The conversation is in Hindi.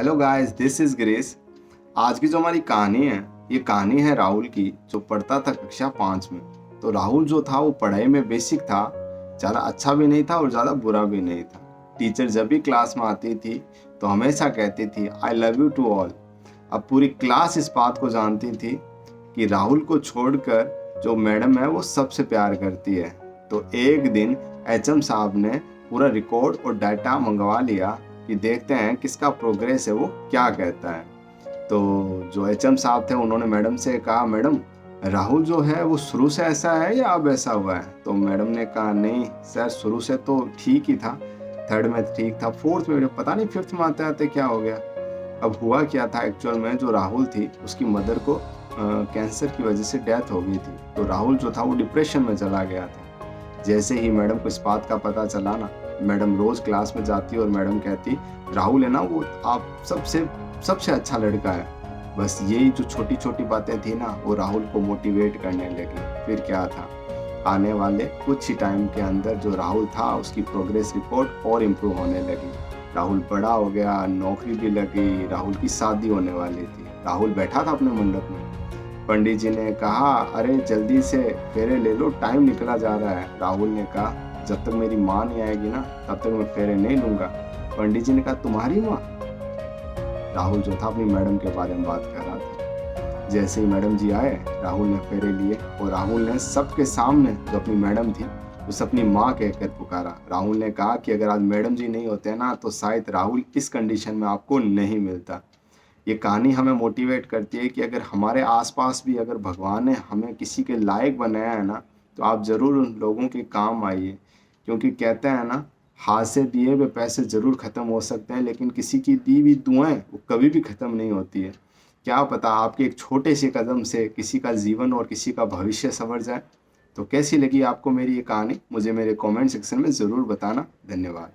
Hello guys, this is grace. आज की जो हमारी कहानी है, ये कहानी है राहुल की, जो पढ़ता था कक्षा 5 में। तो राहुल जो था वो पढ़ाई में बेसिक था, ज़्यादा अच्छा भी नहीं था और ज़्यादा बुरा भी नहीं था। टीचर जब भी क्लास में आती थी तो हमेशा कहती थी I love you to all. अब पूरी क्लास इस बात को जानती थी कि राहुल को छोड़कर जो मैडम है वो सबसे प्यार करती है। तो एक दिन एचएम साहब ने पूरा रिकॉर्ड और डाटा मंगवा लिया कि देखते हैं किसका प्रोग्रेस है, वो क्या कहता है। तो जो एचएम साहब थे उन्होंने मैडम से कहा, मैडम राहुल जो है वो शुरू से ऐसा है या अब ऐसा हुआ है? तो मैडम ने कहा, नहीं सर, शुरू से तो ठीक ही था, थर्ड में ठीक था, फोर्थ में पता नहीं, फिफ्थ में आते आते क्या हो गया। अब हुआ क्या था एक्चुअल में, जो राहुल थी उसकी मदर को कैंसर की वजह से डेथ हो गई थी। तो राहुल जो था वो डिप्रेशन में चला गया था। जैसे ही मैडम को इस बात का पता चला ना, मैडम रोज क्लास में जाती और मैडम कहती, राहुल है ना वो आप सबसे सबसे अच्छा लड़का है। बस यही जो छोटी छोटी बातें थी ना, वो राहुल को मोटिवेट करने लगी। फिर क्या था, आने वाले कुछ ही टाइम के अंदर जो राहुल था उसकी प्रोग्रेस रिपोर्ट और इम्प्रूव होने लगी। राहुल बड़ा हो गया, नौकरी भी लगी, राहुल की शादी होने वाली थी। राहुल बैठा था अपने मंडप में, पंडित जी ने कहा, अरे जल्दी से फेरे ले लो, टाइम निकला जा रहा है। राहुल ने कहा, जब तक मेरी माँ नहीं आएगी ना तब तक मैं फेरे नहीं लूंगा। पंडित जी ने कहा, तुम्हारी माँ? राहुल जो था अपनी मैडम के बारे में बात कर रहा था। जैसे ही मैडम जी आए, राहुल ने फेरे लिए और राहुल ने सबके सामने जो अपनी मैडम थी उसे अपनी माँ कहकर पुकारा। राहुल ने कहा कि अगर आज मैडम जी नहीं होते ना तो शायद राहुल इस कंडीशन में आपको नहीं मिलता। ये कहानी हमें मोटिवेट करती है कि अगर हमारे आसपास भी अगर भगवान ने हमें किसी के लायक बनाया है ना, तो आप ज़रूर उन लोगों के काम आइए। क्योंकि कहते हैं ना, हाथ से दिए हुए पैसे ज़रूर ख़त्म हो सकते हैं, लेकिन किसी की दी हुई दुआएं वो कभी भी ख़त्म नहीं होती है। क्या पता आपके एक छोटे से कदम से किसी का जीवन और किसी का भविष्य संवर जाए। तो कैसी लगी आपको मेरी ये कहानी? मुझे मेरे कमेंट सेक्शन में ज़रूर बताना। धन्यवाद।